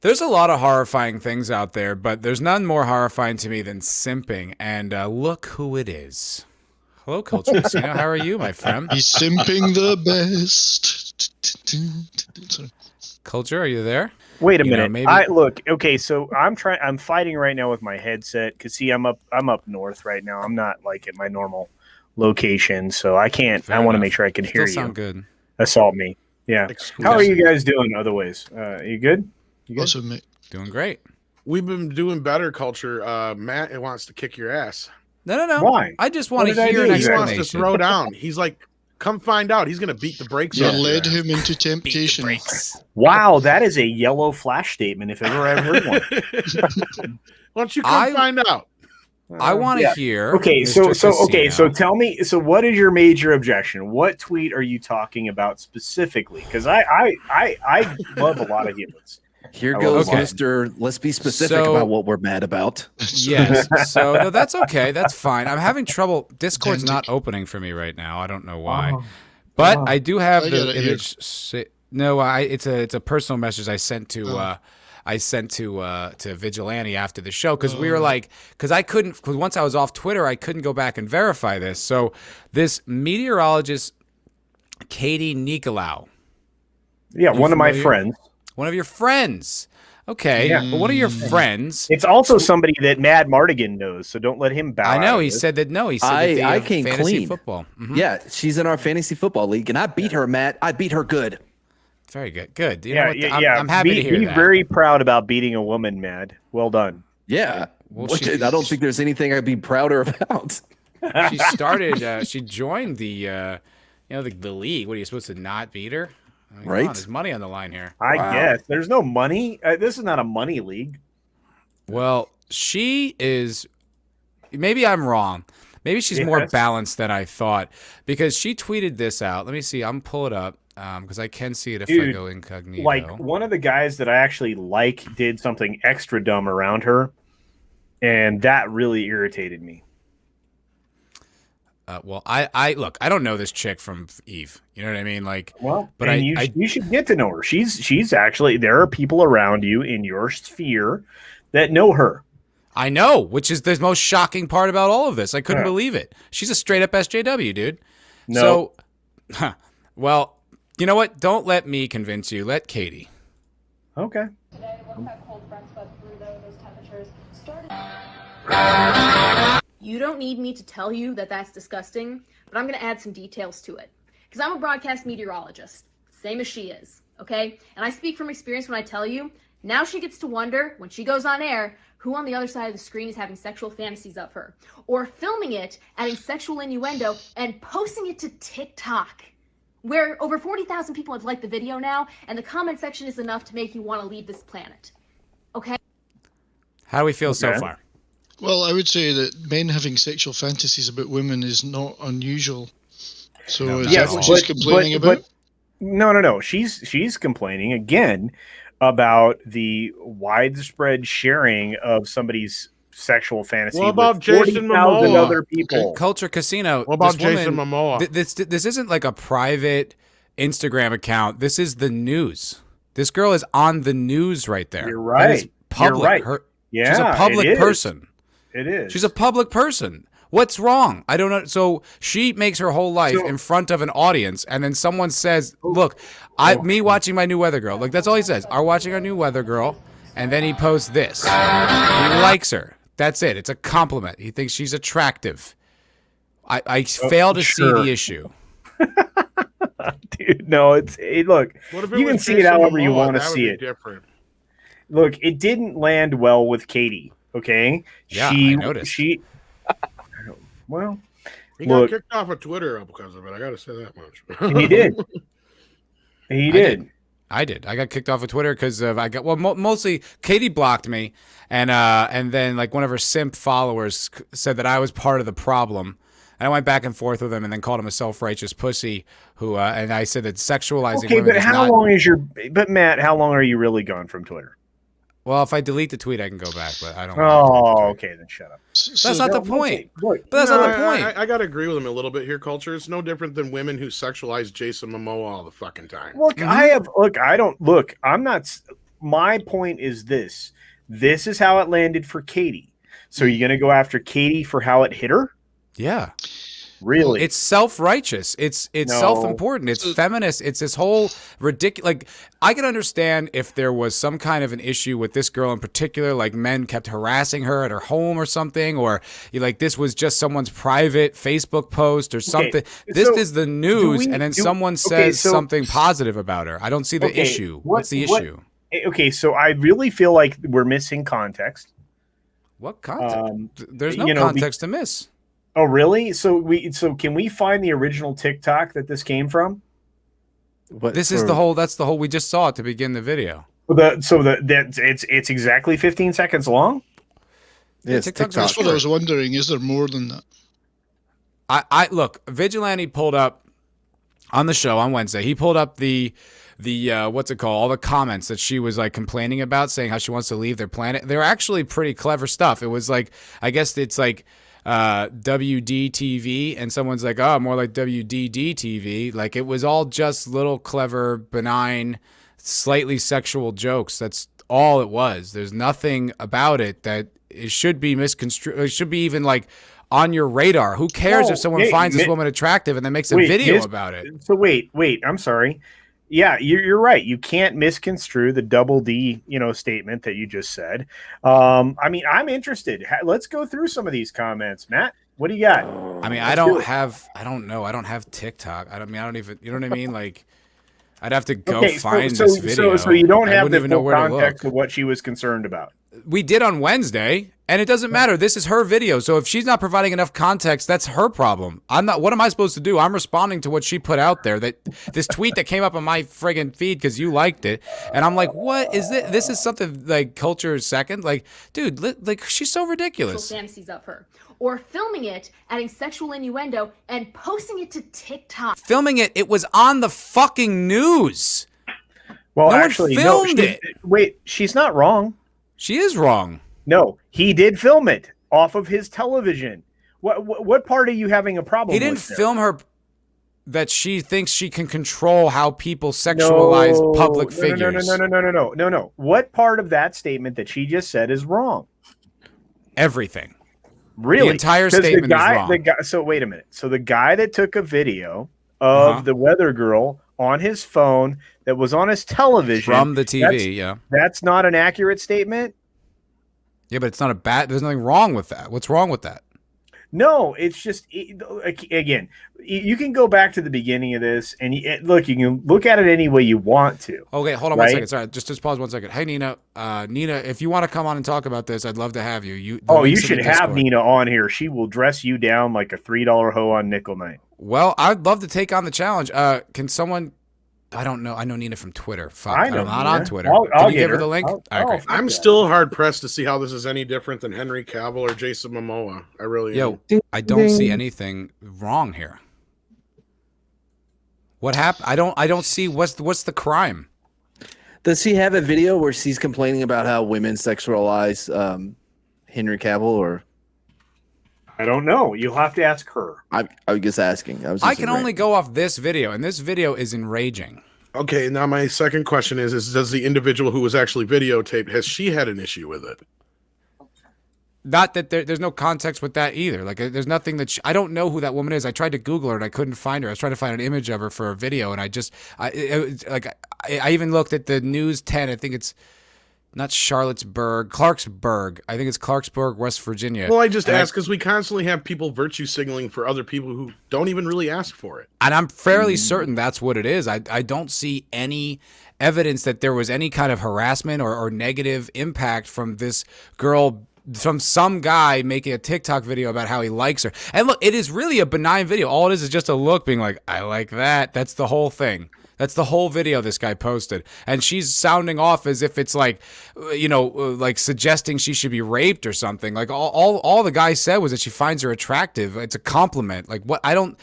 There's a lot of horrifying things out there, but there's none more horrifying to me than simping. And look who it is. Hello, Culture Casino. How are you, my friend? He's simping the best. Sorry. Culture, are you there? Wait a minute. Maybe... Okay, so I'm fighting right now with my headset because see, I'm up north right now. I'm not like at my normal location, so I can't. I want to make sure I can hear you. Sound good. Assault me. Yeah. How are you guys doing? Otherwise, you good? You good? Awesome, mate. Doing great. We've been doing better, Culture. Matt wants to kick your ass. No. Why? I just want to hear an He explanation. wants to throw down. He's like, come find out. He's going to beat the brakes You off led your ass. him into temptation. Wow, that is a yellow flash statement if ever I've heard one. Why don't you come find out? I want to hear. Okay, Mr. so tell me. So, what is your major objection? What tweet are you talking about specifically? Because I love a lot of humans. Here goes Okay. Mr. Let's be specific about what we're mad about. Yes. So no, that's okay. That's fine. I'm having trouble. Discord's not opening for me right now. I don't know why. But I do have the image. It's a personal message I sent to to Vigilante after the show because we were like, because once I was off Twitter, I couldn't go back and verify this. So this meteorologist, Katie Nicolau. Yeah, one of my friends. One of your friends. Okay. Yeah. But one of your friends. It's also somebody that Mad Mardigan knows, so don't let him bow. I know. He said that no. He said I came fantasy clean. Football. Mm-hmm. Yeah, she's in our fantasy football league, and I beat her, Matt. I beat her good. Very good. Good. You know what? I'm happy to hear be that. very proud about beating a woman, Mad. Well done. Yeah. Well, I don't think there's anything I'd be prouder about. She started. She joined the league. What are you supposed to not beat her? I mean, right. There's money on the line here. I guess there's no money. This is not a money league. Well, she is. Maybe I'm wrong. Maybe she's more balanced than I thought because she tweeted this out. Let me see. I'm pull it up because I can see it if I go incognito. Like one of the guys that I actually did something extra dumb around her, and that really irritated me. Well, I look. I don't know this chick from Eve. You know what I mean? Like, but you should get to know her. She's actually, there are people around you in your sphere that know her. I know, which is the most shocking part about all of this. I couldn't believe it. She's a straight up SJW, dude. No. So, well, you know what? Don't let me convince you. Let Katie. Okay. Today, we've had cold fronts swept through those temperatures started. You don't need me to tell you that that's disgusting, but I'm going to add some details to it. Because I'm a broadcast meteorologist, same as she is, okay? And I speak from experience when I tell you, now she gets to wonder, when she goes on air, who on the other side of the screen is having sexual fantasies of her, or filming it, adding sexual innuendo, and posting it to TikTok, where over 40,000 people have liked the video now, and the comment section is enough to make you want to leave this planet, okay? How do we feel so far? Well, I would say that men having sexual fantasies about women is not unusual. So is that what she's complaining about? No. She's complaining again about the widespread sharing of somebody's sexual fantasy. What about with Jason 40,000 Momoa? other people? Culture Casino. What about Jason Momoa? This isn't like a private Instagram account. This is the news. This girl is on the news right there. You're right. That is public. You're right. She's a public person. It is. She's a public person. What's wrong? I don't know. So she makes her whole life in front of an audience, and then someone says, "Look, me watching my new Weather Girl." Like that's all he says. "Are watching our new Weather Girl," and then he posts this. He likes her. That's it. It's a compliment. He thinks she's attractive. I fail to see the issue. Dude, no, look. You can see it however you want to see it. Different. Look, it didn't land well with Katie. Okay. Yeah, I noticed. Well, he got kicked off of Twitter because of it. I got to say that much. He did. He did. I did. I got kicked off of Twitter because mostly Katie blocked me, and then like one of her simp followers said that I was part of the problem. And I went back and forth with him, and then called him a self-righteous pussy. And I said that sexualizing. Okay, women but But Matt, how long are you really gone from Twitter? Well, if I delete the tweet, I can go back, but I don't. Oh, okay, then shut up. That's not the point. But that's not the point. I got to agree with him a little bit here, Culture. It's no different than women who sexualize Jason Momoa all the fucking time. Look, I'm not. my point is this. This is how it landed for Katie. So are you going to go after Katie for how it hit her? Yeah. Really? It's self-righteous. It's No. self-important. It's feminist. It's this whole ridiculous. Like, I can understand if there was some kind of an issue with this girl in particular, like men kept harassing her at her home or something, or like this was just someone's private Facebook post or something. This is the news, and then someone says something positive about her. I don't see the issue. What's the issue? Okay, so I really feel like we're missing context. What context? There's no context to miss. Oh, really? So can we find the original TikTok that this came from? That's the whole we just saw it to begin the video. It's exactly 15 seconds long? Yes, That's what I was wondering. Is there more than that? I look, Vigilante pulled up on the show on Wednesday. He pulled up the what's it called? All the comments that she was like complaining about, saying how she wants to leave their planet. They're actually pretty clever stuff. It was like, I guess it's like WDTV, and someone's like, oh, more like WDDTV. Like, it was all just little clever, benign, slightly sexual jokes. That's all it was. There's nothing about it that it should be misconstrued. It should be even like on your radar. Who cares if someone finds this woman attractive and then makes a video about it? So wait, I'm sorry. Yeah, you're right. You can't misconstrue the double D, statement that you just said. I mean, I'm interested. Let's go through some of these comments, Matt. What do you got? I mean, I don't know. I don't have TikTok. I don't even, you know what I mean? Like, I'd have to go find this video. So you don't have the even know full where context of what she was concerned about. We did on Wednesday, and it doesn't matter. This is her video. So if she's not providing enough context, that's her problem. I'm not. What am I supposed to do? I'm responding to what she put out there. That this tweet that came up on my friggin' feed because you liked it, and I'm like, what is this? This is something like culture second. Like, dude, like she's so ridiculous. Fantasies of her, or filming it, adding sexual innuendo, and posting it to TikTok. Filming it. It was on the fucking news. Well, no actually, one filmed it. Wait, she's not wrong. She is wrong. No, he did film it off of his television. What part are you having a problem with? He didn't film her that she thinks she can control how people sexualize public figures. No. What part of that statement that she just said is wrong? Everything. Really? The entire statement is wrong. So wait a minute. So the guy that took a video of the weather girl on his phone that was on his television from the TV, that's not an accurate statement. Yeah, but it's not a bad. There's nothing wrong with that. What's wrong with that? No, it's just again, you can go back to the beginning of this and look. You can look at it any way you want to. Okay, hold on 1 second. Sorry, just pause 1 second. Hey, Nina, if you want to come on and talk about this, I'd love to have you. You should have Nina on here. She will dress you down like a $3 hoe on nickel night. Well, I'd love to take on the challenge. Can someone? I don't know. I know Nina from Twitter. Fuck, I'm not on Twitter. I'll Can you give her the link? I'm still hard pressed to see how this is any different than Henry Cavill or Jason Momoa. I really am. I don't see anything wrong here. What happened? I don't see what's the crime. Does he have a video where she's complaining about how women sexualize Henry Cavill? Or I don't know. You'll have to ask her. I was just asking. I can only go off this video, and this video is enraging. Okay, now my second question is does the individual who was actually videotaped, has she had an issue with it? Not that there's no context with that either. Like, there's nothing that I don't know who that woman is. I tried to Google her and I couldn't find her. I was trying to find an image of her for a video, and I even looked at the News 10. I think it's not Clarksburg. I think it's Clarksburg, West Virginia. Well, I just ask because we constantly have people virtue signaling for other people who don't even really ask for it. And I'm fairly certain that's what it is. I don't see any evidence that there was any kind of harassment or negative impact from this girl, from some guy making a TikTok video about how he likes her. And look, it is really a benign video. All it is just a look being like, I like that. That's the whole thing. That's the whole video this guy posted. And she's sounding off as if it's like, like suggesting she should be raped or something. Like all the guy said was that she finds her attractive. It's a compliment. Like, what? I don't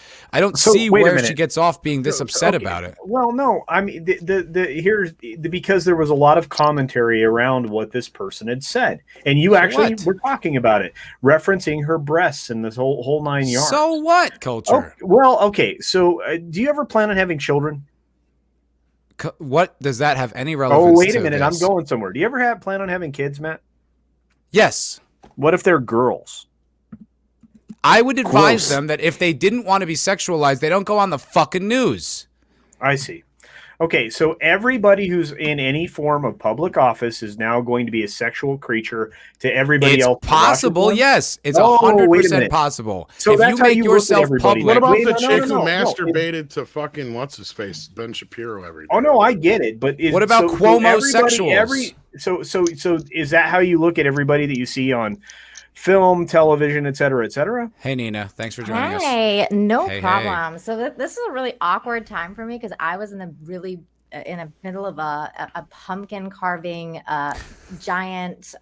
see where she gets off being this upset about it. Well, no, I mean, because there was a lot of commentary around what this person had said. And you actually were talking about it, referencing her breasts and this whole 9 yards. So what, culture? Oh, well, okay. So do you ever plan on having children? what does that have any relevance? Oh, wait a minute. This? I'm going somewhere. Do you ever plan on having kids, Matt? Yes. What if they're girls? I would advise them that if they didn't want to be sexualized, they don't go on the fucking news. I see. Okay, so everybody who's in any form of public office is now going to be a sexual creature to everybody else. It's possible, yes. It's 100% possible. So if you make yourself public. What about the chick who masturbated to fucking what's-his-face, Ben Shapiro every day? Oh, no, I get it. But what about Cuomo-sexuals? So is that how you look at everybody that you see on film, television, et cetera, Hey, Nina. Thanks for joining us. Hey, no problem. Hey. So this is a really awkward time for me because I was in the middle of a pumpkin carving, giant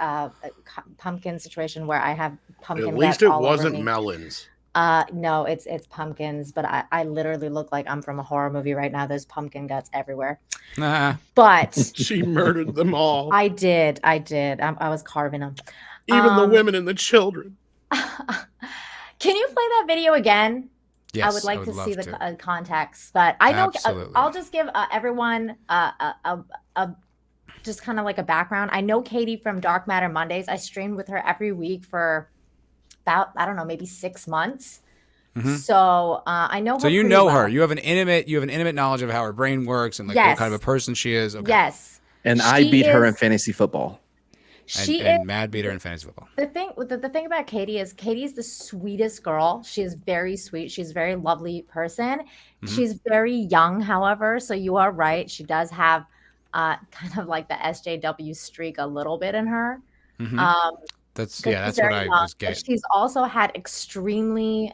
pumpkin situation where I have pumpkin. At least it wasn't melons. No, it's pumpkins, but I literally look like I'm from a horror movie right now. There's pumpkin guts everywhere. But she murdered them all. I did. I was carving them. Even the women and the children. Can you play that video again? Yes, I would like to see the context, but I know I'll just give everyone just kind of like a background. I know Katie from Dark Matter Mondays. I streamed with her every week for about, I don't know, maybe 6 months. Mm-hmm. So I know her. So you know her. You have an intimate knowledge of how her brain works and like what kind of a person she is. Okay. Yes. And I beat her in fantasy football. And Mad beat her in fantasy football. The thing about Katie is Katie's the sweetest girl. She is very sweet. She's a very lovely person. Mm-hmm. She's very young, however. So you are right. She does have kind of like the SJW streak a little bit in her. Mm-hmm. That's what I was getting. She's also had extremely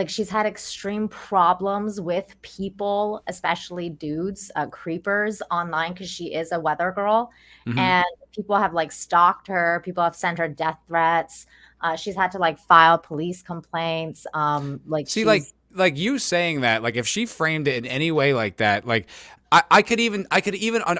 she's had extreme problems with people, especially dudes, creepers online because she is a weather girl. Mm-hmm. And people have like stalked her. People have sent her death threats. She's had to like file police complaints. Like you saying that, like if she framed it in any way like that, like I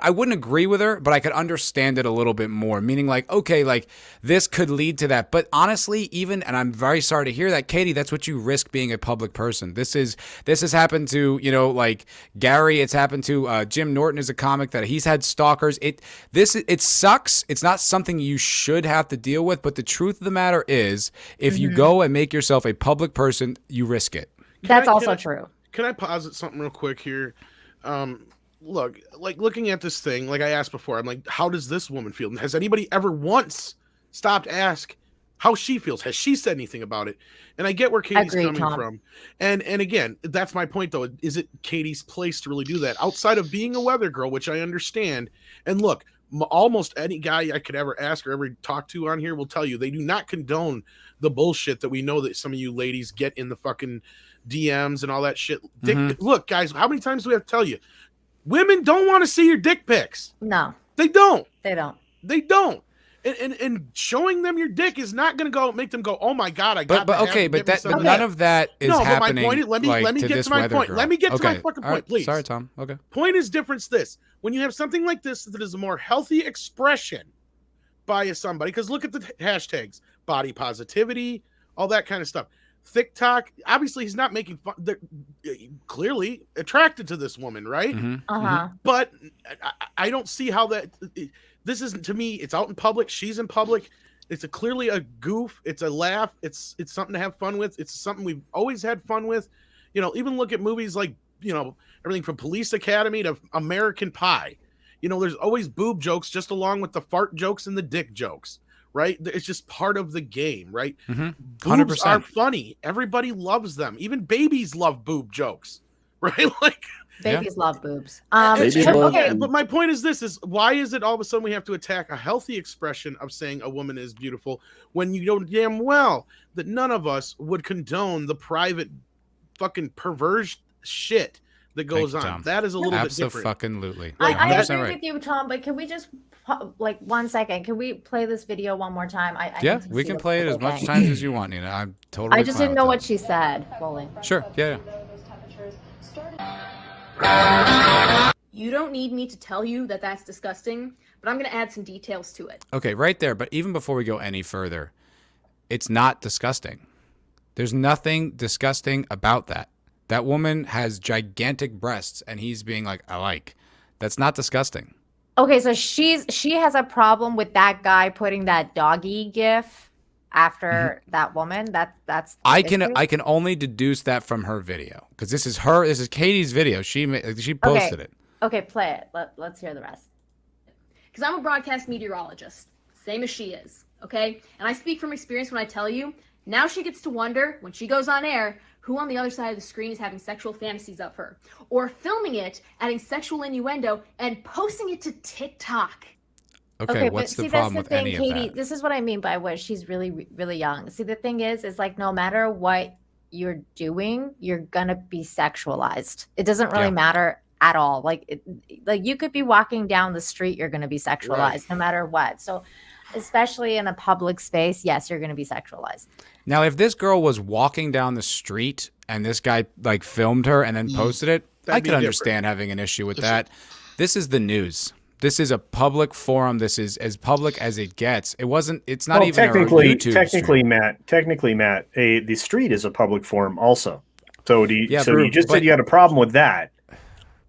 wouldn't agree with her, but I could understand it a little bit more. Meaning like, okay, like this could lead to that. But honestly, and I'm very sorry to hear that, Katie, that's what you risk being a public person. This has happened to, like Gary. It's happened to Jim Norton is a comic that he's had stalkers. It sucks. It's not something you should have to deal with. But the truth of the matter is, if you go and make yourself a public person, you risk it. That's also true. Can I posit something real quick here? Look, like looking at this thing, like I asked before, I'm like, how does this woman feel? Has anybody ever once stopped to ask how she feels? Has she said anything about it? And I get where Katie's coming from. And again, that's my point though. Is it Katie's place to really do that outside of being a weather girl, which I understand? And look, almost any guy I could ever ask or ever talk to on here will tell you they do not condone the bullshit that we know that some of you ladies get in the fucking DMs and all that shit. Look, guys, how many times do we have to tell you? Women don't want to see your dick pics. No. They don't. They don't. They don't. And showing them your dick is not going to make them go, oh my God, I got but none of that is happening. But my point is, let me get to my point. Girl. Let me get to my fucking point, please. Sorry, Tom. Okay. Point is difference this. When you have something like this that is a more healthy expression by somebody, because look at the hashtags, body positivity, all that kind of stuff. TikTok, obviously he's not making fun. They're clearly attracted to this woman, right? Mm-hmm. Uh-huh. But I don't see how that. This isn't, to me. It's out in public. She's in public. It's clearly a goof. It's a laugh. It's something to have fun with. It's something we've always had fun with. Even look at movies like everything from Police Academy to American Pie. There's always boob jokes just along with the fart jokes and the dick jokes. Right? It's just part of the game, right? Mm-hmm. Boobs are funny. Everybody loves them. Even babies love boob jokes, right? Like babies love boobs. Okay, but my point is this: is why is it all of a sudden we have to attack a healthy expression of saying a woman is beautiful when you know damn well that none of us would condone the private fucking perverse shit that goes on. Tom. That is a little bit different. Absolutely. I agree with you, Tom, but can we just 1 second? Can we play this video one more time? We can play it as much times as you want, Nina. I'm totally. I just didn't know what she said fully. Sure. Yeah. You don't need me to tell you that that's disgusting, but I'm going to add some details to it. Okay, right there. But even before we go any further, it's not disgusting. There's nothing disgusting about that. That woman has gigantic breasts, and he's being like, I like. That's not disgusting. Okay, so she has a problem with that guy putting that doggy gif after that woman. That's the I issue? can only deduce that from her video, because this is Katie's video. She posted it. Okay, play it. Let's hear the rest. Because I'm a broadcast meteorologist, same as she is, okay? And I speak from experience when I tell you, now she gets to wonder, when she goes on air, who on the other side of the screen is having sexual fantasies of her, or filming it, adding sexual innuendo, and posting it to TikTok. Okay, what's the problem with any of Katie, that? this is what I mean by what she's really, really young. See, the thing is like no matter what you're doing, you're gonna be sexualized. It doesn't really matter at all. Like you could be walking down the street, you're gonna be sexualized no matter what. So especially in a public space, yes, you're gonna be sexualized. Now, if this girl was walking down the street and this guy like filmed her and then posted it, I could understand having an issue with that. This is the news. This is a public forum. This is as public as it gets. It's not even technically, YouTube Matt, the street is a public forum also. So you just said you had a problem with that.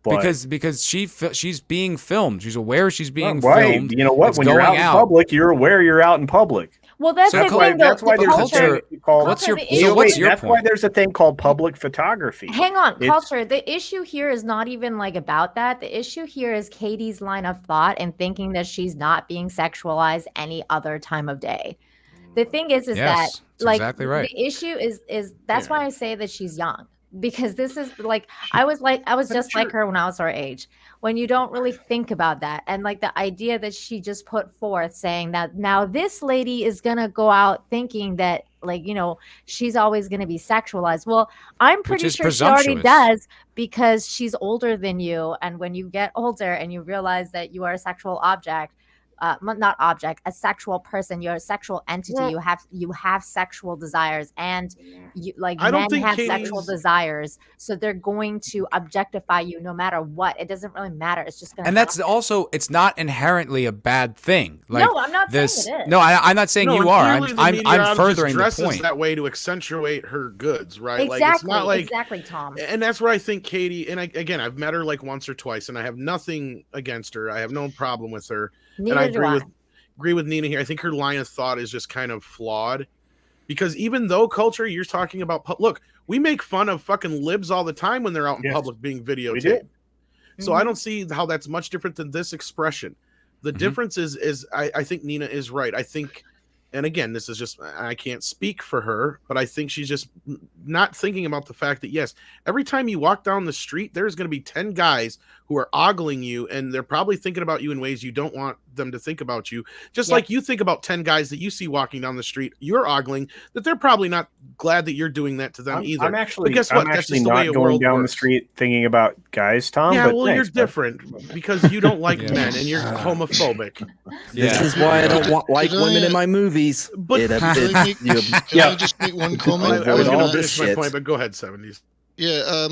But, because she's being filmed. She's aware she's being right. filmed. You know what? When you're out in public, you're aware you're out in public. Well, that's the thing. That's why there's culture. a thing called. What's your That's point? why there's a thing called public photography. Hang on, culture. The issue here is not even like about that. The issue here is Katie's line of thought and thinking that she's not being sexualized any other time of day. The thing is that like exactly right. The issue is that's why I say that she's young. Because this is like I was just like her when I was her age, when you don't really think about that. And like the idea that she just put forth saying that now this lady is gonna go out thinking that like, you know, she's always gonna be sexualized. Well, I'm pretty sure she already does, because she's older than you. And when you get older and you realize that you are a sexual object, not object, a sexual person, you're a sexual entity. Well, you have sexual desires, and you like men have sexual desires, so they're going to objectify you no matter what. It doesn't really matter. It's just gonna. And that's also, it's not inherently a bad thing. Like, no, I'm not saying it is. No, I'm not saying you are. I'm furthering the point. That way to accentuate her goods, right? Exactly. Like, it's not like, exactly, Tom. And that's where I think Katie. And again, I've met her like once or twice, and I have nothing against her. I have no problem with her. Neither and I agree with Nina here. I think her line of thought is just kind of flawed, because even though culture, you're talking about, look, we make fun of fucking libs all the time when they're out in public being videotaped. So I don't see how that's much different than this expression. The difference is I think Nina is right. I think, and again, this is just, I can't speak for her, but I think she's just not thinking about the fact that, yes, every time you walk down the street, there's going to be 10 guys who are ogling you, and they're probably thinking about you in ways you don't want them to think about you. Just like you think about 10 guys that you see walking down the street, you're ogling, that they're probably not glad that you're doing that to them either. But guess what? That's just not going down the street thinking about guys, Tom. Yeah, but well, you're different because you don't like men and you're homophobic. This is why I don't like women in my movies. But can I just make one comment? I was going to finish my point, but go ahead, 70s. Yeah,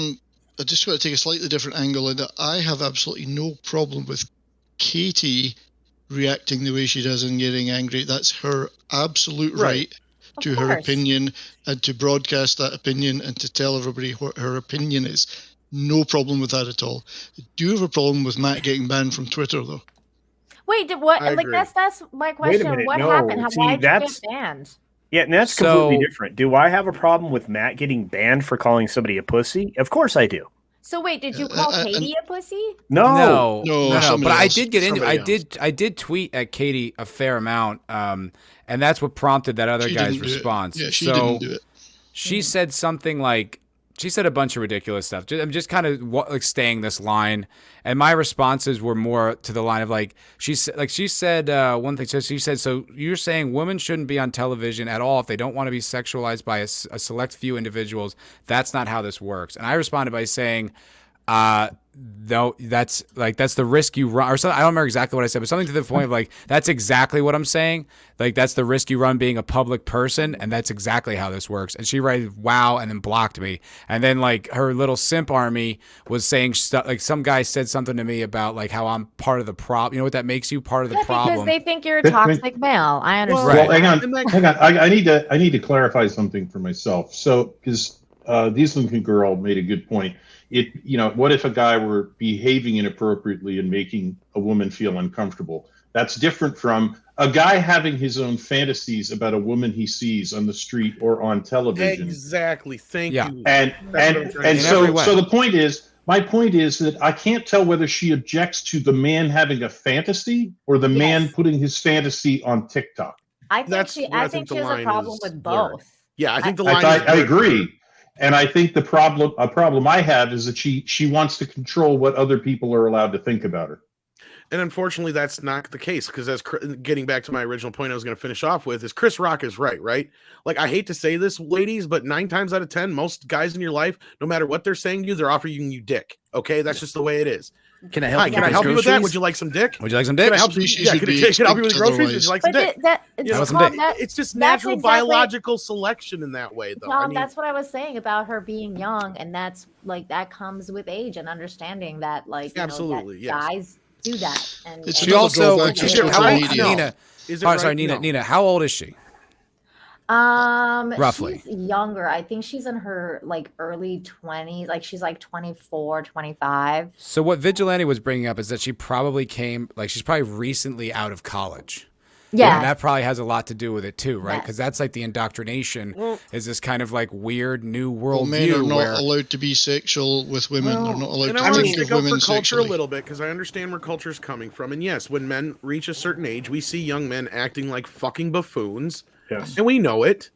I just want to take a slightly different angle in that I have absolutely no problem with Katie reacting the way she does and getting angry. That's her absolute right to her opinion, and to broadcast that opinion and to tell everybody what her opinion is. No problem with that at all. I do have a problem with Matt getting banned from Twitter, though. Wait, what? Like that's my question. What happened? Why did you get banned? Yeah, and that's completely different. Do I have a problem with Matt getting banned for calling somebody a pussy? Of course I do. So wait, did you call Katie a pussy? No. But I did get into. I did tweet at Katie a fair amount, and that's what prompted that other guy's response. Yeah, she didn't do it. She said something like, she said a bunch of ridiculous stuff. I'm just kind of like staying this line, and my responses were more to the line of like she said one thing. So she said, "So you're saying women shouldn't be on television at all if they don't want to be sexualized by a select few individuals? That's not how this works." And I responded by saying, no, that's the risk you run, or something. I don't remember exactly what I said, but something to the point of like, that's exactly what I'm saying. Like, that's the risk you run being a public person, and that's exactly how this works. And she wrote wow and then blocked me. And then like her little simp army was saying stuff, like some guy said something to me about like how I'm part of the problem. You know what that makes you part of the problem? Because they think you're a toxic male. I understand. Well, hang on. I need to clarify something for myself. So, because Dieselkin girl made a good point. What if a guy were behaving inappropriately and making a woman feel uncomfortable? That's different from a guy having his own fantasies about a woman he sees on the street or on television. Exactly. Thank you. And so the point is, my point is that I can't tell whether she objects to the man having a fantasy or the man putting his fantasy on TikTok. I think she has a problem with both. Yeah, I think the line. I agree. And I think a problem I have is that she wants to control what other people are allowed to think about her. And unfortunately, that's not the case, because getting back to my original point I was going to finish off with is Chris Rock is right? Like, I hate to say this, ladies, but 9 times out of 10, most guys in your life, no matter what they're saying to you, they're offering you dick. Okay, that's just the way it is. Can I help? Hi, can I help you with that? Would you like some dick? Would you like some dick? Can I help you? Yeah, can I help you with groceries? Would you like some dick? It's just natural biological selection in that way, though. Tom, that's what I was saying about her being young, and that's like that comes with age and understanding that, like, absolutely, guys do that. And she also Nina. Nina, how old is she? Roughly. She's younger. I think she's in her like early 20s. Like she's like 24, 25. So what Vigilante was bringing up is that she probably she's probably recently out of college. Yeah. And that probably has a lot to do with it too, right? Because that's like the indoctrination is this kind of like weird new world men view are not allowed to be sexual with women. They're not allowed to think of women for culture sexually. a little bit, because I understand where culture is coming from. And yes, when men reach a certain age, we see young men acting like fucking buffoons. Yes. And we know it.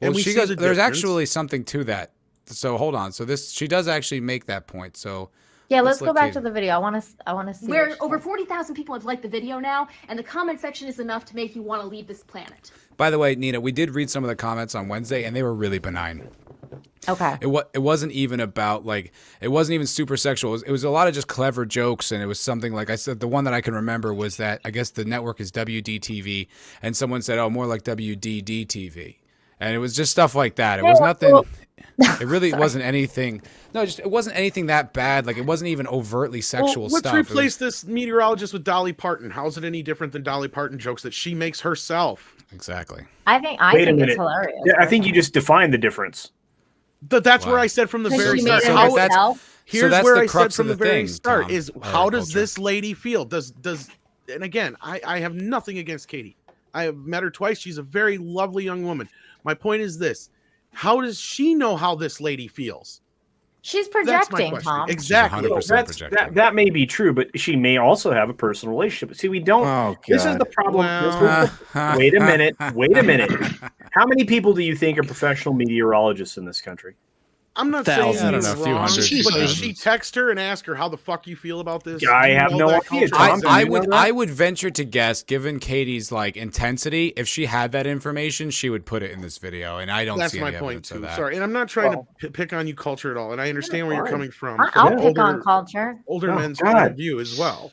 Well, and there's actually something to that. So hold on. So she does actually make that point. So yeah, let's go back to the video. I want to see. Where over 40,000 people have liked the video now, and the comment section is enough to make you want to leave this planet. By the way, Nina, we did read some of the comments on Wednesday, and they were really benign. Okay. It wasn't even about it wasn't even super sexual. It was a lot of just clever jokes, and it was something like I said. The one that I can remember was that I guess the network is WDTV, and someone said, "Oh, more like WDDTV," and it was just stuff like that. It was nothing. It really wasn't anything. No, it wasn't anything that bad. Like, it wasn't even overtly sexual stuff. Let's replace this meteorologist with Dolly Parton. How's it any different than Dolly Parton jokes that she makes herself? Exactly. I think it's hilarious. Yeah, I think you just defined the difference. That's where I said from the very start. Here's where I said from the very start is how does this lady feel? And again, I have nothing against Katie. I have met her twice. She's a very lovely young woman. My point is this. How does she know how this lady feels? She's projecting, Tom. Exactly. That may be true, but she may also have a personal relationship. See, we don't. Oh, this is the problem. Wait a minute. How many people do you think are professional meteorologists in this country? I'm not saying a few hundred. But did she text her and ask her how the fuck you feel about this? I have no idea. I would venture to guess, given Katie's intensity, if she had that information, she would put it in this video, and I don't see any evidence of that. Sorry, and I'm not trying to pick on you, culture, at all, and I understand where you're coming from. I'll pick on culture. Older men's point of view as well.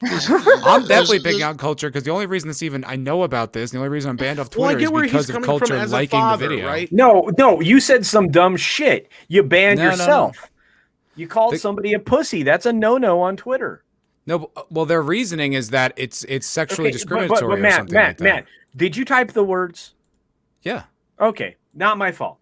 I'm definitely picking on culture because the only reason I know about this, the only reason I'm banned off Twitter is because of culture liking the video. Right? No, you said some dumb shit. You banned yourself. No. You called somebody a pussy. That's a no-no on Twitter. No, well, their reasoning is that it's sexually discriminatory or something like that. Matt, did you type the words? Yeah. Okay, not my fault.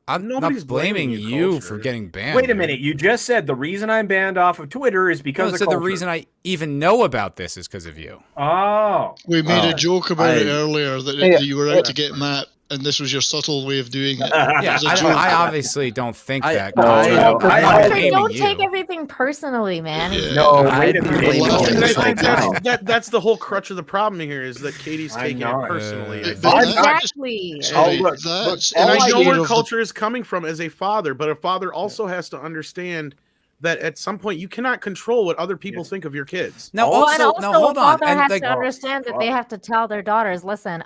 I'm not blaming you for getting banned. Wait a minute. You just said the reason I'm banned off of Twitter is because of culture. The reason I even know about this is because of you. Oh. We made a joke about it earlier that you were out to get Matt, and this was your subtle way of doing it. Yeah, I obviously don't think that. Don't take everything personally, man. Yeah. No, wait a minute. That's the whole crutch of the problem here is that Katie's taking it personally. Exactly. And I know where culture is coming from as a father, but a father also has to understand that at some point you cannot control what other people think of your kids. Now, also, hold on. A father has to understand that they have to tell their daughters, listen,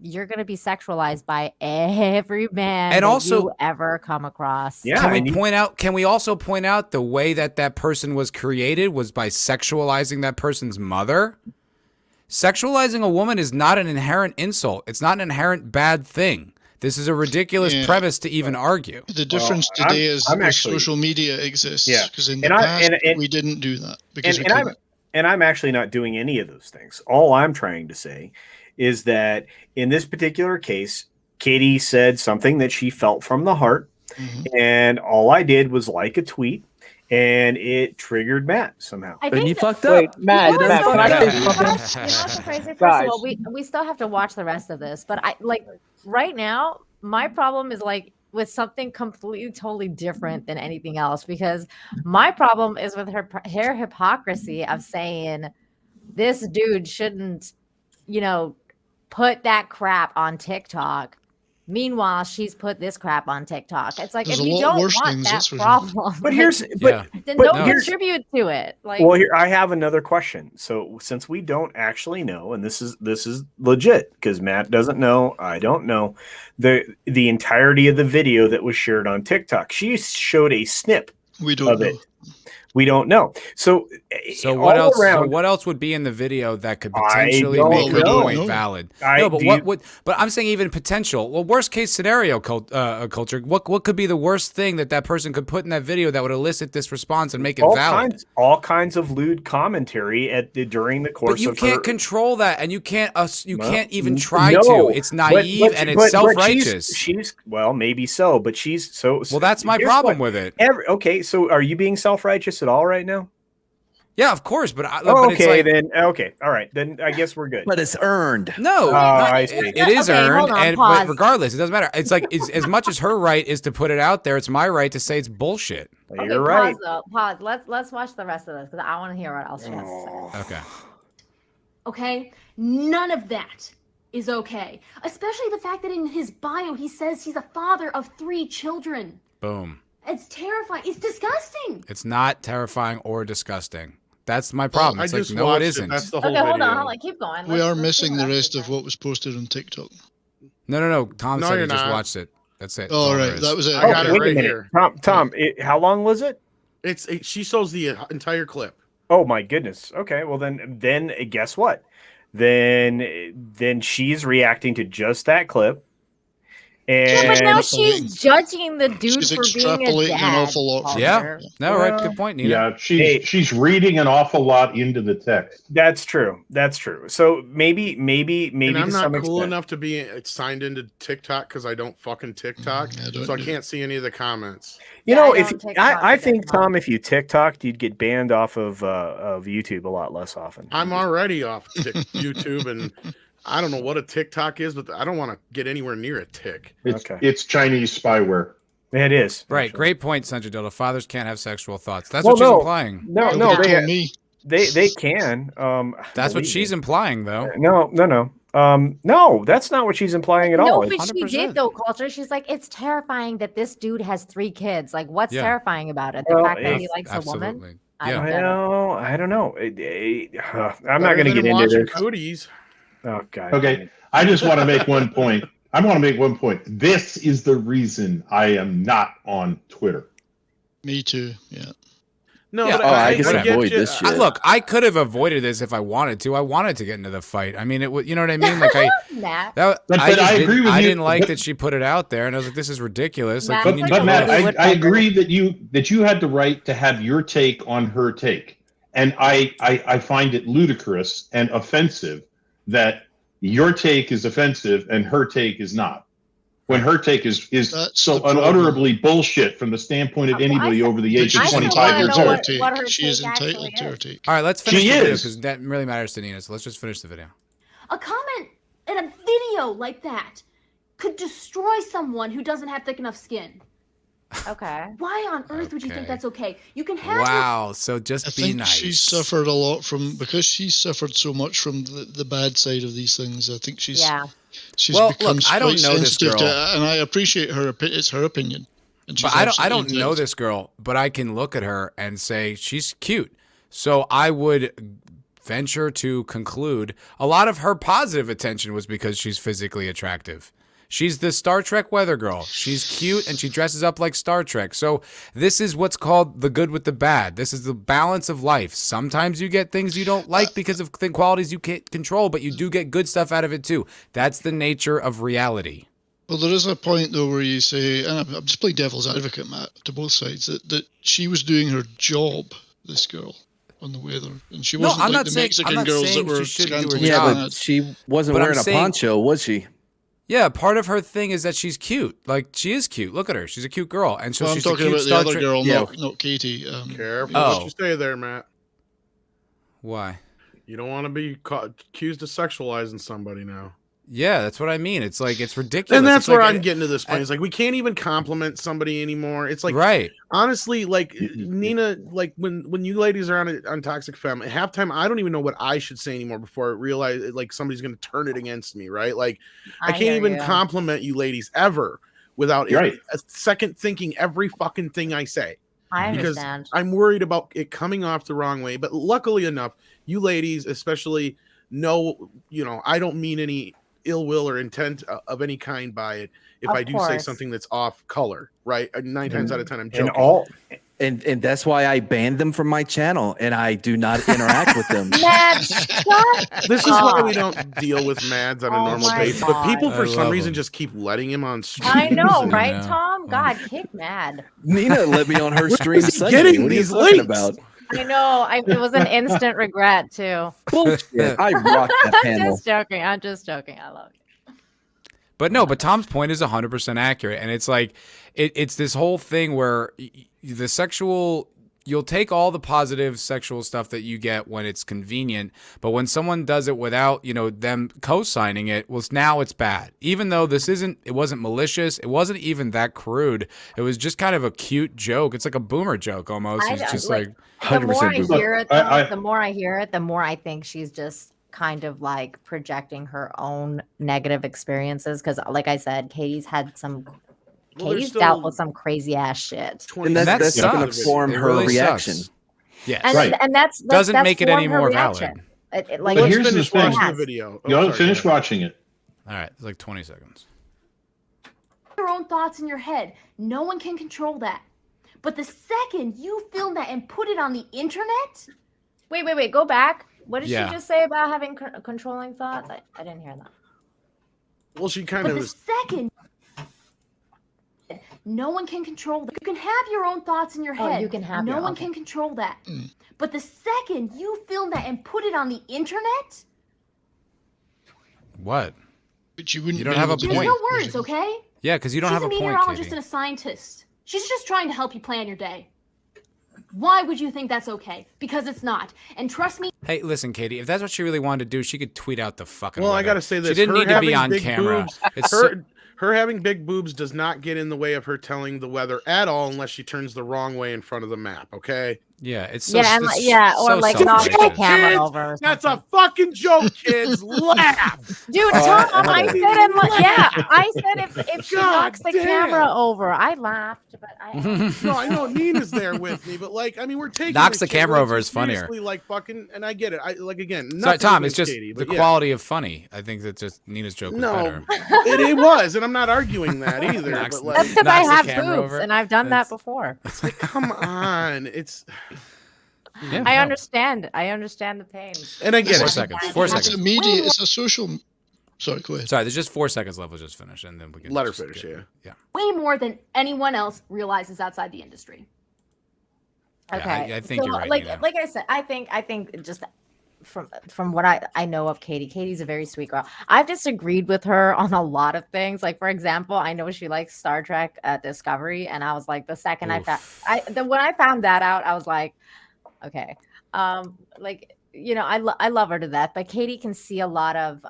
you're going to be sexualized by every man and also you ever come across. Yeah. Can we also point out the way that person was created was by sexualizing that person's mother? Sexualizing a woman is not an inherent insult. It's not an inherent bad thing. This is a ridiculous premise to even argue. The difference today is social media exists. Yeah. Because in the past, we didn't do that. And I'm actually not doing any of those things. All I'm trying to say is that in this particular case, Katie said something that she felt from the heart. And all I did was like a tweet, and it triggered Matt somehow. I Then think you that- fucked Wait, up. Matt, You know Matt, what's can I so say crazy? something? You know what's so crazy? First Guys. of all, we still have to watch the rest of this. But I like right now, my problem is like with something completely totally different than anything else, because my problem is with her hypocrisy of saying this dude shouldn't, put that crap on TikTok. Meanwhile, she's put this crap on TikTok. It's like, There's if a you lot don't worse want things, that that's for sure. problem, But like, here's, Yeah. then but don't here's- contribute to it. Like, well, here I have another question. So since we don't actually know, and this is legit because Matt doesn't know, I don't know the entirety of the video that was shared on TikTok. She showed a snip We don't of know. it. We don't know. So what all else? So around, what else would be in the video that could I potentially don't make her know. point valid? I- No, but do what you- would? But I'm saying even potential. Well, worst case scenario culture. What could be the worst thing that person could put in that video that would elicit this response and make it valid? all kinds of lewd commentary during the course But you of can't her. control that, and you can't even N- try no, to. It's naive and it's but self-righteous. She's well, maybe so, but she's so. Well, that's my here's problem what- with it. Okay, so are you being self-righteous at all right now? Yeah, of course, but but it's Okay, like, then. Okay, all right, then I guess we're good. But it's earned. no, I see. it is Okay, earned, hold on, and pause. but regardless, it doesn't matter. It's like as much as her right is to put it out there, it's my right to say it's bullshit. okay, You're right. pause though. Pause. Let's watch the rest of this because I want to hear what else she has to say. Okay. Okay? None of that is okay. Especially the fact that in his bio he says he's a father of 3 children. Boom. It's terrifying. It's disgusting. It's not terrifying or disgusting. That's my problem. I It's like, just no, it watched isn't. That's the whole Okay, hold video. on. Keep going. We are Let's missing see the rest she of says. what was posted on TikTok. No. Tom No, said he you're just not. watched it. That's it. Oh, That's all there right. is. That was it. I got Oh, it wait right a minute, here. Tom. How long was it? She shows the entire clip. Oh my goodness. Okay, well then guess what? Then she's reacting to just that clip. And Yeah, but now Extrapolating. she's judging the dude She's for being a extrapolating dad. an awful lot from Yeah. it. No, right. Well, Good point, Nina. Yeah, Hey. she's reading an awful lot into the text. that's true. So maybe And I'm to not some cool extent. enough to be signed into TikTok because I don't fucking TikTok, I don't so I do can't see any of the comments. You Yeah, know, I if don't TikTok I either, think Tom. Tom, if you TikToked, you'd get banned off of YouTube a lot less often. I'm already off YouTube, and I don't know what a TikTok is, but I don't want to get anywhere near a tick. Okay. It's Chinese spyware. It is Right. actually. Great point, Sandra Dilda. Fathers can't have sexual thoughts. That's Well, what she's no. implying. No, Yeah, no, yeah. Told me. they can. That's what believe she's me. implying, though. No. No, that's not what she's implying at No, all. but she 100%. did though, culture. She's like, it's terrifying that this dude has 3 kids. Like, what's Yeah. terrifying about it? The Well, fact that he it's- likes a woman? Absolutely. I Yeah. don't get it. Well, I don't know. I'm not Better going to than get into watching this. Cooties. Oh God. Okay, I just want to make one point. I want to make one point. This is the reason I am not on Twitter. Me too. Yeah. No, Yeah, but I can get avoid you. this shit. Look, I could have avoided this if I wanted to. I wanted to get into the fight. I mean, it would. You know what I mean? Like Matt. But I I agree with I you, didn't like but- that she put it out there, and I was like, "This is ridiculous." Like, Matt, you it's need like to But a Matt, Hollywood I woodpecker. agree that you had the right to have your take on her take, and I find it ludicrous and offensive that your take is offensive and her take is not. When her take is That's so the problem. unutterably bullshit from the standpoint of Well, anybody over the age of She's I still 25 wanna years know old. entitled to what her her take. She is take actually entitled to her is. take. All right, let's finish She the video is. because that really matters to Nina. So let's just finish the video. A comment in a video like that could destroy someone who doesn't have thick enough skin. Okay. Why on earth would you Okay. think that's okay? You can have your Wow. So just I be think nice. she's suffered a lot because she's suffered so much from the bad side of these things. I think she's Yeah. Well, become look, I don't quite know this sensitive to girl. it, and I appreciate her. It's her opinion, and she's But I don't absolutely know entitled. this girl, but I can look at her and say she's cute. So I would venture to conclude a lot of her positive attention was because she's physically attractive. She's the Star Trek weather girl. She's cute and she dresses up like Star Trek. So this is what's called the good with the bad. This is the balance of life. Sometimes you get things you don't like because of qualities you can't control, but you do get good stuff out of it too. That's the nature of reality. Well, there is a point though where you say, and I'm just playing devil's advocate, Matt, to both sides, that she was doing her job. This girl on the weather, and she No, wasn't I'm like not the saying- Mexican I'm not girls saying that were she shouldn't do her scantily job. Yeah, clad. but she wasn't But I'm wearing a saying- poncho, was she? Yeah, part of her thing is that she's cute. Like, she is cute. Look at her. She's a cute girl. And so Well, I'm she's a talking cute about the Star other Trek- girl, Yeah. not Katie. Careful Oh. what you say there, Matt. Why? You don't want to be accused of sexualizing somebody now. Yeah, that's what I mean. It's like, it's ridiculous. And that's It's where like, I'm getting to this point. It's like we can't even compliment somebody anymore. It's like, right. honestly, like Nina, like when you ladies are on Toxic Femme, at halftime, I don't even know what I should say anymore before I realize like somebody's going to turn it against me, right? Like I can't even compliment you ladies ever without a second thinking every fucking thing I say. I because understand. I'm worried about it coming off the wrong way. But luckily enough, you ladies especially know, you know, I don't mean any ill will or intent of any kind by it if Of I do say course. something that's off color, right? 9 times out of 10 I'm joking. And that's why I banned them from my channel and I do not interact with them. Matt, shut This is why up. we don't deal with Mads on a Oh normal my basis. But people God. for I some love reason him. just keep letting him on stream. I know, and- right, I know. Tom? God, kick Mad. Nina let me on her stream is he Sunday. getting What are you these talking links? about? I know. It was an instant regret too. Bullshit. I rocked that I'm panel. just joking. I'm just joking. I love you. But no, but Tom's point is 100% accurate. And it's like, it's this whole thing where the sexual, you'll take all the positive sexual stuff that you get when it's convenient, but when someone does it without, you know, them co-signing it, well, now it's bad. Even though it wasn't malicious, it wasn't even that crude. It was just kind of a cute joke. It's like a boomer joke almost. It's just like the more I 100% hear it, I- the more I hear it, the more I think she's just kind of like projecting her own negative experiences. Because, like I said, Katie's had some. Well, there's Katie's still dealt with some crazy ass shit. And that that's going to sucks. form It her really reaction. sucks. Yes. And, Right. and that's Doesn't that's make it formed any her more reaction. valid. Like But Let's here's the finish thing. watching the Yes. video. Oh, You ought to sorry, finish go ahead. watching it. All right. It's like 20 seconds. Your own thoughts in your head. No one can control that. But the second you film that and put it on the internet, Wait. Go back. What did Yeah. she just say about having controlling thoughts? I didn't hear that. Well, she kind but of the was. second no one can control that. You can have your own thoughts in your Oh, head. you can have no your- one okay. can control that. But the second you film that and put it on the internet, What? But you wouldn't. You don't be have able a to there's point. no words, okay? Yeah, because you don't She's have a a point, meteorologist Katie. and a scientist. She's just trying to help you plan your day. Why would you think that's okay? Because it's not. And trust me, Hey, listen, Katie, if that's what she really wanted to do, she could tweet out the fucking Well, I weather. gotta say this. She didn't her need to be having on big camera. boobs- It's her having big boobs does not get in the way of her telling the weather at all unless she turns the wrong way in front of the map, okay? yeah, it's so, Yeah, and it's or so like knock the self-righteous. camera Kids, over. Or That's something. a fucking joke, kids. Laugh. Dude, Oh, Tom, I said I said if she God knocks the damn. camera over, I laughed, but I No, I know Nina's there with me, but like, I mean, we're taking Knocks this the shit camera way over too is funnier. seriously, like fucking, and I get it. I like again. Sorry, nothing Tom, it's against just Katie, the but yeah. quality of funny. I think that just Nina's joke was No, better. it was, and I'm not arguing that either. Knocks- but that's like, because I knocks the have camera boobs over. and I've done That's- that before. it's like, come on, it's. Yeah, I no. understand. I understand the pain. And I get 4 it. seconds. 4 It's seconds. a media. It's a social. Sorry, go ahead. Sorry, there's just 4 seconds left. We'll just finish, and then we can Let her just finish, get- yeah. way more than anyone else realizes outside the industry. Yeah, Okay, I think you're right, Like, Nina. like I said, I think just from what I know of Katie, Katie's a very sweet girl. I've disagreed with her on a lot of things. Like, for example, I know she likes Star Trek Discovery, and I was like, the second when I found that out, I was like, okay, like, you know, I love her to death, but Katie can see a lot of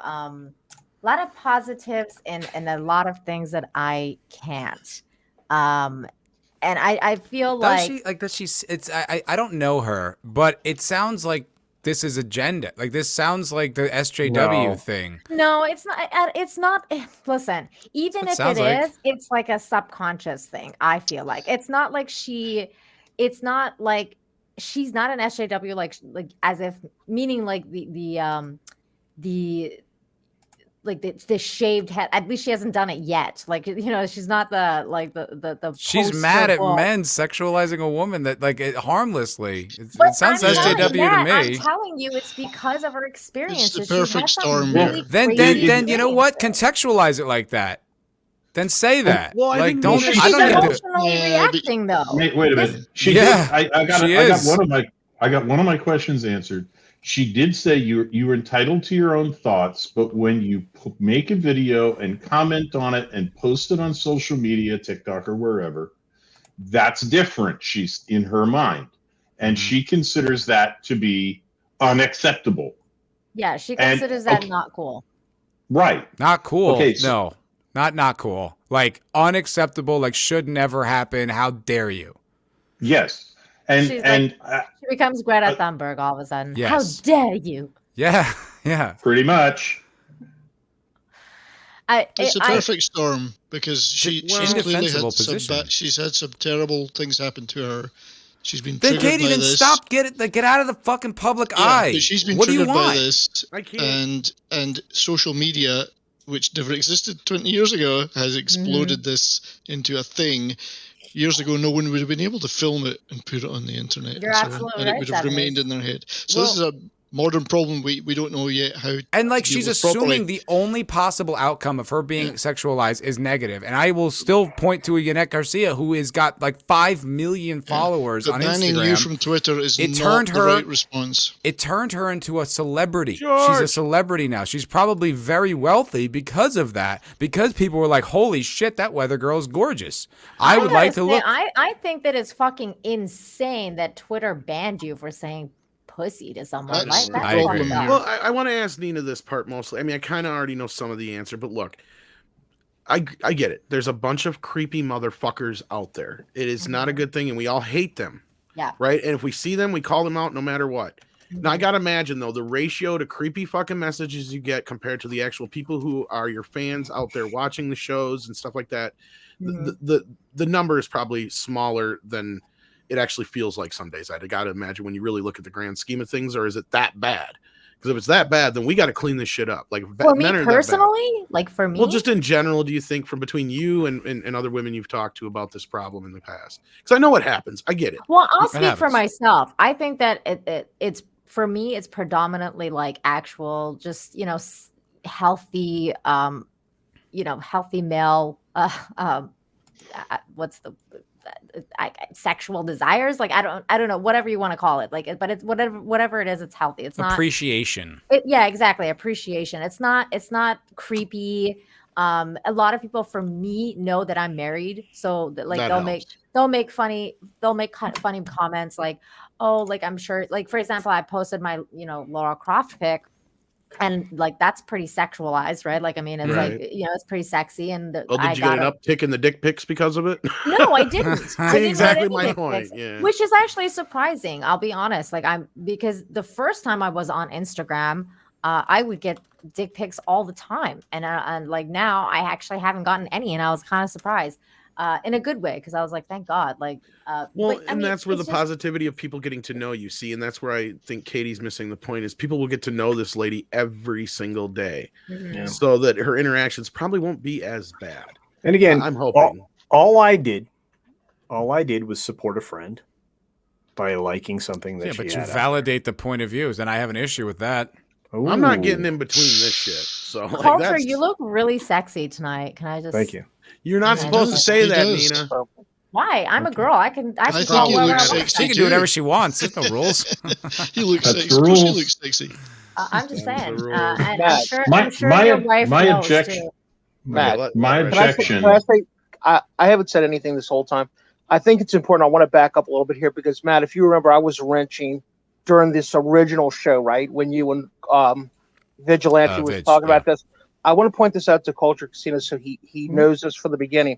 positives and a lot of things that I can't. And I feel I don't know her, but it sounds like this is agenda. Like this sounds like the SJW No. thing. No, it's not. It's not. Listen, even That's if what it it sounds like. is, it's like a subconscious thing. I feel like it's not like it's not like she's not an SJW. Like as if meaning like the shaved head. At least she hasn't done it yet. Like, you know, she's not the. She's poster mad at boy. men sexualizing a woman that harmlessly. But It sounds I'm telling SJW you, to I'm me. telling you, it's because of her experiences. It's She the has perfect some storm really here. Then you know what? experiences. Contextualize it like that. Then say that. Well, I like think don't. Nina- She's I don't need to. emotionally Yeah, but- reacting though. Wait a minute. Yeah, I got she I got is. one of my questions answered. She did say you're entitled to your own thoughts, but when you make a video and comment on it and post it on social media, TikTok or wherever, that's different. She's in her mind, and she considers that to be unacceptable. Yeah, she considers that not cool. Right. Not cool. Okay, so, no, not cool. Like unacceptable. Like should never happen. How dare you? Yes. And she becomes Greta Thunberg all of a sudden. Yes. How dare you? Yeah. Yeah. Pretty much. It's a perfect storm because she's clearly had she's had some terrible things happen to her. She's been triggered by this. Katie, then stop. Get out of the fucking public eye. But she's been triggered by this, and social media, which never existed 20 years ago, has exploded this into a thing. Years ago, no one would have been able to film it and put it on the internet. You're absolutely right, it would have remained in their head. So this is a modern problem we don't know yet how. And like she's assuming the only possible outcome of her being sexualized is negative. And I will still point to a Yannick Garcia who has got like 5 million followers on banning Instagram. You from Twitter is not the right response. It turned her into a celebrity. George. She's a celebrity now. She's probably very wealthy because of that. Because people were like, "Holy shit, that weather girl is gorgeous." I would like to look. I think that it's fucking insane that Twitter banned you for saying pussy to someone. I agree. Well, I want to ask Nina this part mostly. I mean, I kind of already know some of the answer, but look, I get it. There's a bunch of creepy motherfuckers out there. It is not a good thing, and we all hate them. Yeah. Right? And if we see them, we call them out no matter what. Now, I got to imagine, though, the ratio to creepy fucking messages you get compared to the actual people who are your fans out there watching the shows and stuff like that, the number is probably smaller than it actually feels like some days. I got to imagine when you really look at the grand scheme of things, or is it that bad? Because if it's that bad, then we got to clean this shit up. Like for me personally, like for me, well, just in general, do you think from between you and other women you've talked to about this problem in the past? Because I know what happens. I get it. Well, I'll speak for myself. I think that it's for me, it's predominantly like actual, just healthy, healthy male. What's the sexual desires, like I don't know, whatever you want to call it, like, but it's whatever it is, it's healthy. It's not appreciation. Yeah, exactly, appreciation. It's not creepy. A lot of people from me know that I'm married, so like they'll make funny comments like, oh, like I'm sure, like for example, I posted my Laura Croft pic. And like that's pretty sexualized, right? Like I mean, it's like it's pretty sexy. And did you get an uptick in the dick pics because of it? No, I didn't. Exactly my point. Yeah, which is actually surprising. I'll be honest. Like because the first time I was on Instagram, I would get dick pics all the time, and like now I actually haven't gotten any, and I was kind of surprised. In a good way, because I was like, thank God. Like, that's where the positivity of people getting to know you see, and that's where I think Katie's missing the point is people will get to know this lady every single day, so that her interactions probably won't be as bad. And again, I'm hoping all I did was support a friend by liking something that but you validate the point of views, and I have an issue with that. Ooh. I'm not getting in between this shit. So, Culture, you look really sexy tonight. Can I just thank you? You're not supposed to say that, Nina. Why? I'm a girl. I can think you look sexy. She can do whatever she wants. There's no rules. You look sexy. She looks sexy. I'm just saying. And I'm sure your wife my knows objection. Too. Matt, my objection. Can I say, I haven't said anything this whole time. I think it's important. I want to back up a little bit here because Matt, if you remember, I was wrenching during this original show, right? When you and Vigilante was talking about this. I want to point this out to Culture Casino so he knows this from the beginning.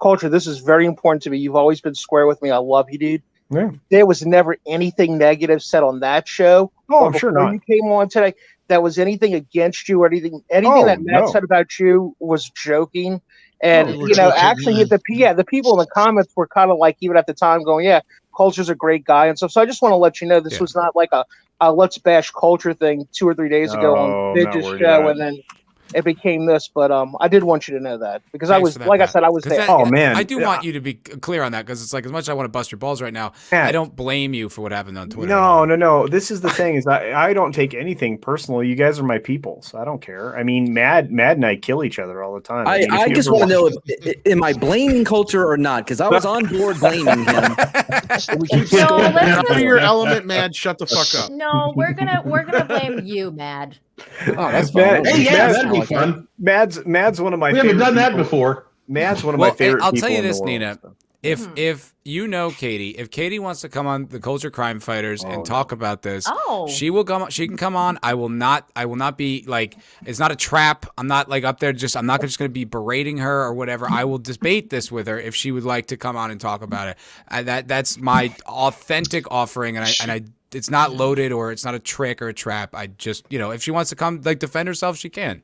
Culture, this is very important to me. You've always been square with me. I love you, dude. Yeah. There was never anything negative said on that show. Oh, I'm sure not. When you came on today, that was anything against you or anything that Matt said about you was joking. And actually, the people in the comments were kind of like, even at the time, going, "Yeah, Culture's a great guy," and stuff. So I just want to let you know this was not like a let's bash Culture thing 2 or 3 days ago on Vidge's show, and then it became this. But I did want you to know that because I Thanks was, for that, like I Matt. said, I was 'Cause there. that- Oh, man. I do want you to be clear on that because it's like as much as I want to bust your balls right now, Matt. I don't blame you for what happened on Twitter. No. This is the thing is I don't take anything personal. You guys are my people, so I don't care. I mean, Mad and I kill each other all the time. I if you just ever want to watch- know am I blaming culture or not? Because I was on board blaming him. We keep No, going let's back Out just- of your element, Mad. Shut the fuck up. No, we're gonna blame you, Mad. Oh, that's fine. Hey, yeah, Mads- that'd be fun. Mad's one of my We favorite haven't done that people. before. Mad's one of Well, my favorite I'll people tell you in the this, world, Nina. so. If you know Katie, if Katie wants to come on the Culture Crime Fighters and talk about this, Oh. she will come. She can come on. I will not be like. It's not a trap. I'm not like up there. I'm not just going to be berating her or whatever. I will debate this with her if she would like to come on and talk about it. That's my authentic offering, and I. It's not loaded or it's not a trick or a trap. I just if she wants to come like defend herself, she can.